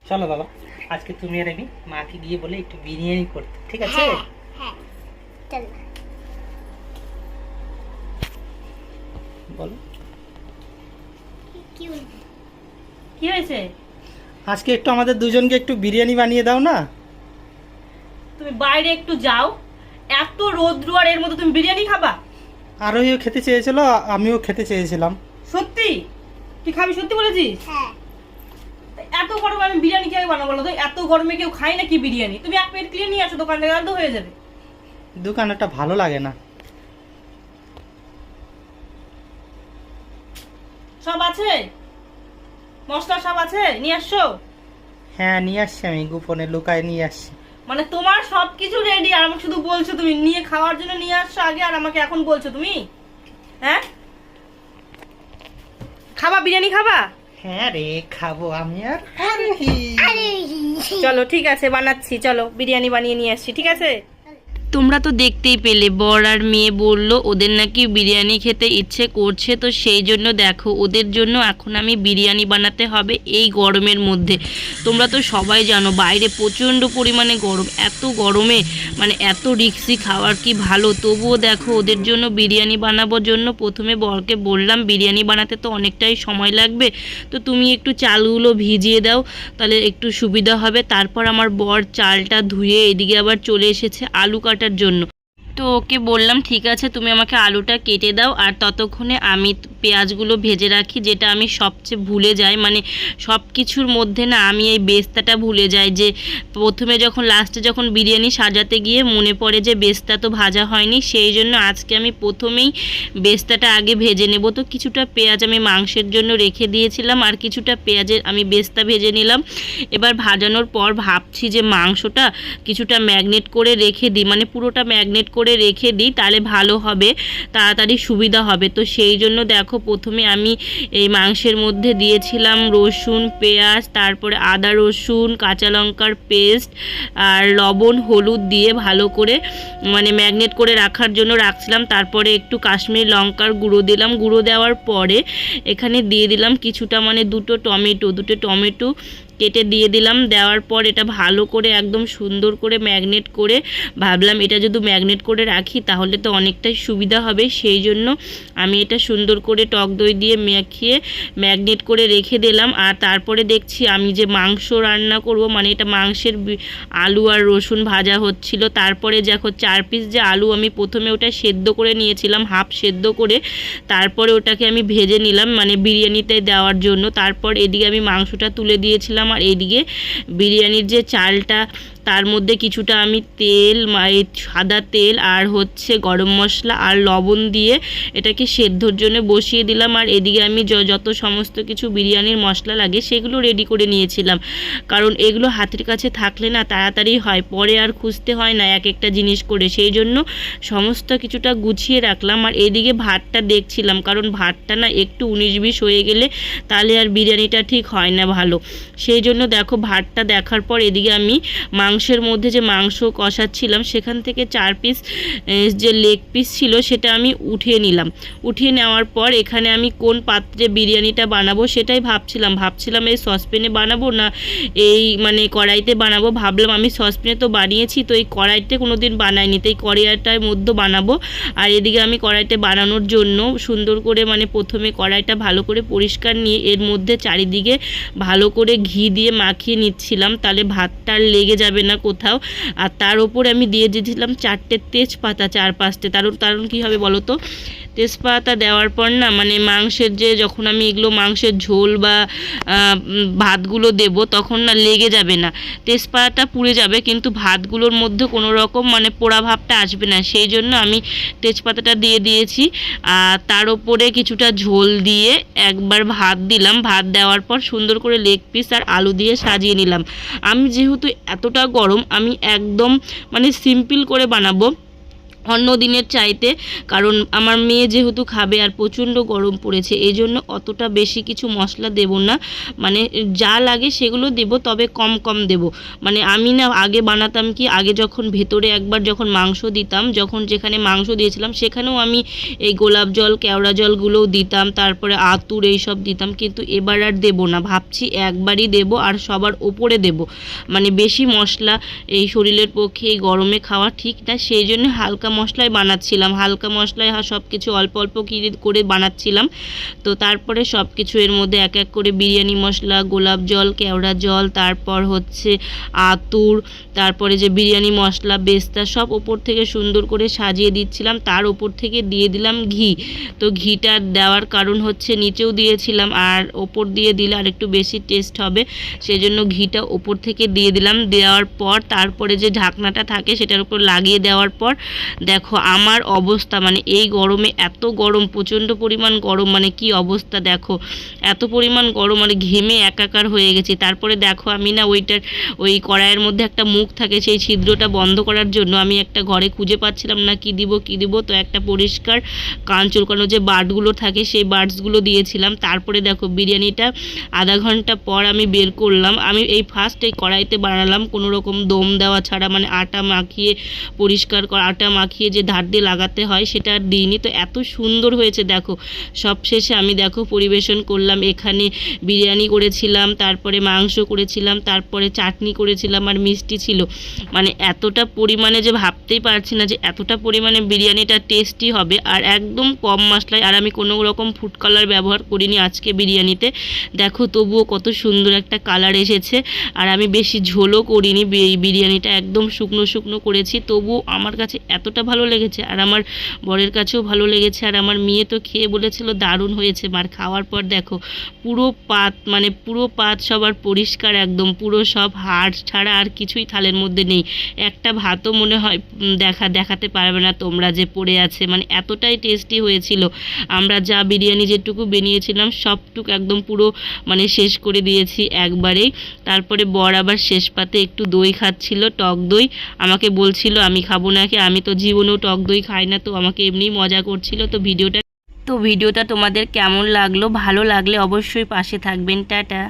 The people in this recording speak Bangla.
চলো বাবা, আজকে তুমি আর আমি মাকে গিয়ে বলে একটু বিরিয়ানি করতে, ঠিক আছে? হ্যাঁ চল। বলো কি হয়েছে? আজকে একটু আমাদের দুজনকে একটু বিরিয়ানি বানিয়ে দাও না। তুমি বাইরে একটু যাও, এত রোদ্রু আর এর মধ্যে তুমি বিরিয়ানি খাবা? আরোহীও খেতে চেয়েছিল, আমিও খেতে চেয়েছিলাম। সত্যি? তুই খাবি সত্যি বলেছিস? হ্যাঁ এত গরমে আমি বিরিয়ানি কিভাবে বানাবো বলো তো? এত গরমে কেউ খায় নাকি বিরিয়ানি? তুমি এক প্লেট কিনে নিয়ে আসো দোকান থেকে, আর তো হয়ে যাবে। দোকানেরটা ভালো লাগে না। সব আছে? মশলা সব আছে? নিয়ে আসছো? হ্যাঁ নিয়ে আসছি, আমি গোপনে লুকায় নিয়ে আসছি। মানে তোমার সবকিছু রেডি আর আমাকে শুধু বলছো তুমি নিয়ে খাওয়ার জন্য নিয়ে আসছো আগে, আর আমাকে এখন বলছো তুমি? হ্যাঁ খাবা বিরিয়ানি খাবা? হ্যাঁ রে খাবো আমি আর আরোহী। চলো ঠিক আছে বানাচ্ছি, চলো বিরিয়ানি বানিয়ে নিয়ে আসছি, ঠিক আছে? তোমরা তো দেখতেই পেলে বর আর মেয়ে বলল ওদের নাকি বিরিয়ানি খেতে ইচ্ছে করছে, তো সেই জন্য দেখো ওদের জন্য এখন আমি বিরিয়ানি বানাতে হবে এই গরমের মধ্যে। তোমরা তো সবাই জানো বাইরে প্রচণ্ড পরিমাণে গরম, এত গরমে মানে এত রিক্সি খাওয়ার কি ভালো, তবুও দেখো ওদের জন্য বিরিয়ানি বানাবার জন্য প্রথমে বরকে বললাম বিরিয়ানি বানাতে তো অনেকটাই সময় লাগবে, তো তুমি একটু চালগুলো ভিজিয়ে দাও তাহলে একটু সুবিধা হবে। তারপর আমার বর চালটা ধুয়ে এদিকে আবার চলে এসেছে আলু কাটার জন্য। তো ওকে বললাম ঠিক আছে তুমি আমাকে আলুটা কেটে দাও, আর ততক্ষণে আমি পেঁয়াজগুলো ভেজে রাখি, যেটা আমি সবচেয়ে ভুলে যাই। মানে সব কিছুর মধ্যে না আমি এই বেস্তাটা ভুলে যাই, যে প্রথমে যখন লাস্টে যখন বিরিয়ানি সাজাতে গিয়ে মনে পড়ে যে বেস্তা তো ভাজা হয়নি, সেই জন্য আজকে আমি প্রথমেই বেস্তাটা আগে ভেজে নেব। তো কিছুটা পেঁয়াজ আমি মাংসের জন্য রেখে দিয়েছিলাম, আর কিছুটা পেঁয়াজের আমি বেস্তা ভেজে নিলাম। এবার ভাজানোর পর ভাবছি যে মাংসটা কিছুটা ম্যাগনেট করে রেখে দিই, মানে পুরোটা ম্যাগনেট করে রেখে দিই, তাহলে ভালো হবে, তাড়াতাড়ি সুবিধা হবে। তো সেই জন্য দেখো প্রথমে আমি এই মাংসের মধ্যে দিয়েছিলাম রসুন পেঁয়াজ, তারপরে আদা রসুন কাঁচা লঙ্কার পেস্ট আর লবণ হলুদ দিয়ে ভালো করে মানে ম্যাগনেট করে রাখার জন্য রাখছিলাম। তারপরে একটু কাশ্মীরি লঙ্কার গুঁড়ো দিলাম, গুঁড়ো দেওয়ার পরে এখানে দিয়ে দিলাম কিছুটা মানে দুটো টমেটো কেটে দিয়ে দিলাম। দেওয়ার পর এটা ভালো করে একদম সুন্দর করে ম্যাগনেট করে ভাবলাম এটা যদি ম্যাগনেট করে রাখি তাহলে তো অনেকটাই সুবিধা হবে, সেই জন্য আমি এটা সুন্দর করে টক দই দিয়ে মাখিয়ে ম্যাগনেট করে রেখে দিলাম। আর তারপরে দেখছি আমি যে মাংস রান্না করব, মানে এটা মাংসের আলু আর রসুন ভাজা হচ্ছিল। তারপরে দেখো 4 পিস যে আলু আমি প্রথমে ওটা সেদ্ধ করে নিয়েছিলাম, হাফ সেদ্ধ করে, তারপরে ওটাকে আমি ভেজে নিলাম মানে বিরিয়ানিতে দেওয়ার জন্য। তারপর এদিকে আমি মাংসটা তুলে দিয়েছিলাম, আর এদিকে বিরিয়ানির যে চালটা তার মধ্যে কিছুটা আমি তেল সাদা তেল আর হচ্ছে গরম মশলা আর লবণ দিয়ে এটাকে সেদ্ধর জন্য বসিয়ে দিলাম। আর এদিকে আমি যত সমস্ত কিছু বিরিয়ানির মশলা লাগে সেগুলো রেডি করে নিয়েছিলাম, কারণ এগুলো হাতের কাছে থাকলে না তাড়াতাড়ি হয়, পরে আর খুঁজতে হয় না এক একটা জিনিস করে, সেই জন্য সমস্ত কিছুটা গুছিয়ে রাখলাম। আর এদিকে ভাতটা দেখছিলাম, কারণ ভাতটা না একটু 19-20 হয়ে গেলে তাহলে আর বিরিয়ানিটা ঠিক হয় না ভালো, সেই জন্য দেখো ভাতটা দেখার পর এদিকে আমি মাংসের মধ্যে যে মাংস কষাচ্ছিলাম সেখান থেকে 4 পিস যে লেগ পিস ছিল সেটা আমি উঠিয়ে নিলাম। উঠিয়ে নেওয়ার পর এখানে আমি কোন পাত্রে বিরিয়ানিটা বানাবো সেটাই ভাবছিলাম এই সসপ্যানে বানাবো না এই মানে কড়াইতে বানাবো। ভাবলাম আমি সসপ্যানে তো বানিয়েছি, তো এই কড়াইতে কোনো দিন বানাইনি, তো এই কড়াইটার মধ্যে বানাবো। আর এদিকে আমি কড়াইতে বানানোর জন্য সুন্দর করে মানে প্রথমে কড়াইটা ভালো করে পরিষ্কার নিয়ে এর মধ্যে চারিদিকে ভালো করে ঘি দিয়ে মাখিয়ে নিচ্ছিলাম, তাহলে ভাতটা লেগে যাবে না কোথাও। আর তার উপরে আমি দিয়ে দিয়েছিলাম 4টে তেজপাতা, 4-5টে, কারণ কী হবে বলো তো, তেজপাতা দেওয়ার পর না মানে মাংসের যে যখন আমি এগুলো মাংসের ঝোল বা ভাতগুলো দেব তখন না লেগে যাবে না, তেজপাতাটা পুড়ে যাবে কিন্তু ভাতগুলোর মধ্যে কোনো রকম মানে পোড়া ভাবটা আসবে না, সেই জন্য আমি তেজপাতাটা দিয়ে দিয়েছি। আর তার উপরে কিছুটা ঝোল দিয়ে একবার ভাত দিলাম, ভাত দেওয়ার পর সুন্দর করে লেগ পিস আর আলু দিয়ে সাজিয়ে নিলাম। আমি যেহেতু এতটা গরম আমি একদম মানে সিম্পল করে বানাবো, অন্য দিনের চাইতে, কারণ আমার মেয়ে যেহেতু খাবে আর প্রচণ্ড গরম পড়েছে, এই জন্য অতটা বেশি কিছু মশলা দেব না, মানে যা লাগে সেগুলো দেব, তবে কম কম দেব। মানে আমি না আগে বানাতাম কি, আগে যখন ভেতরে একবার যখন মাংস দিতাম, যখন যেখানে মাংস দিয়েছিলাম সেখানেও আমি এই গোলাপ জল কেওড়া জলগুলোও দিতাম, তারপরে আতুর এইসব দিতাম, কিন্তু এবার আর দেব না, ভাবছি একবারই দেব আর সবার ওপরে দেব। মানে বেশি মশলা এই শরীরের পক্ষে এই গরমে খাওয়া ঠিক না, সেই জন্য হালকা মশলায় বানাচ্ছিলাম, হালকা মশলায় সব কিছু অল্প অল্প করে বানাচ্ছিলাম। তো তারপরে সব কিছু এর মধ্যে এক এক করে বিরিয়ানি মশলা, গোলাপ জল, কেওড়া জল, তারপর হচ্ছে আতুর, তারপরে যে বিরিয়ানি মশলা, বেস্তা সব ওপর থেকে সুন্দর করে সাজিয়ে দিচ্ছিলাম। তার ওপর থেকে দিয়ে দিলাম ঘি। তো ঘিটা দেওয়ার কারণ হচ্ছে নিচেও দিয়েছিলাম আর ওপর দিয়ে দিলে আর একটু বেশি টেস্ট হবে, সেজন্য ঘিটা ওপর থেকে দিয়ে দিলাম। দেওয়ার পর তারপরে যে ঢাকনাটা থাকে সেটার উপর লাগিয়ে দেওয়ার পর দেখো আমার অবস্থা, মানে এই গরমে এত গরম, প্রচণ্ড পরিমাণ গরম, মানে কি অবস্থা দেখো, এত পরিমাণ গরম, মানে ঘেমে একাকার হয়ে গেছি। তারপরে দেখো আমি না ওই কড়াইয়ের মধ্যে একটা মুখ থাকে, সেই ছিদ্রটা বন্ধ করার জন্য আমি একটা ঘরে খুঁজে পাচ্ছিলাম না কি দিব, তো একটা পরিষ্কার কান চুলকানো যে বার্ডগুলো থাকে সেই বার্ডসগুলো দিয়েছিলাম। তারপরে দেখো বিরিয়ানিটা আধা ঘন্টা পর আমি বের করলাম। আমি এই ফার্স্ট এই কড়াইতে বানালাম, কোনো রকম দম দেওয়া ছাড়া, মানে আটা মাখিয়ে পরিষ্কার আটা মাখিয়ে যে ধার দিয়ে লাগাতে হয় সেটা আর দিইনি। তো এত সুন্দর হয়েছে দেখো। সব শেষে আমি দেখো পরিবেশন করলাম, এখানে বিরিয়ানি করেছিলাম, তারপরে মাংস করেছিলাম, তারপরে চাটনি করেছিলাম আর মিষ্টি ছিল। মানে এতটা পরিমাণে যে ভাবতেই পারছি না যে এতটা পরিমাণে বিরিয়ানিটা টেস্টি হবে, আর একদম কম মশলায়, আর আমি কোনো রকম ফুড কালার ব্যবহার করিনি আজকে বিরিয়ানিতে। দেখো তবুও কত সুন্দর একটা কালার এসেছে, আর আমি বেশি ঝোলও করিনি, বিরিয়ানিটা একদম শুকনো শুকনো করেছি, তবুও আমার কাছে এতটা ভালো লেগেছে, আর আমার বরের কাছেও ভালো লেগেছে, আর আমার মেয়ে তো খেয়ে বলেছিল দারুণ হয়েছে। আর খাওয়ার পর দেখো পুরো পাত, মানে পুরো পাত সবার পরিষ্কার, একদম পুরো সব হাড় ছাড়া আর কিছুই থালের মধ্যে নেই, একটা ভাতও মনে হয় দেখাতে পারবে না তোমরা যে পড়ে আছে, মানে এতটাই টেস্টি হয়েছিল। আমরা যা বিরিয়ানি যেটুকু বানিয়েছিলাম সবটুকু একদম পুরো মানে শেষ করে দিয়েছি একবারেই। তারপরে বর আবার শেষ পাতে একটু দই খাচ্ছিল, টক দই, আমাকে বলছিল আমি খাবো নাকি, আমি তো জীবনেও টক দই খাই না, তো আমাকে এমনিই মজা করছিল। তো ভিডিওটা তোমাদের কেমন লাগলো, ভালো লাগলে অবশ্যই পাশে থাকবেন, টাটা।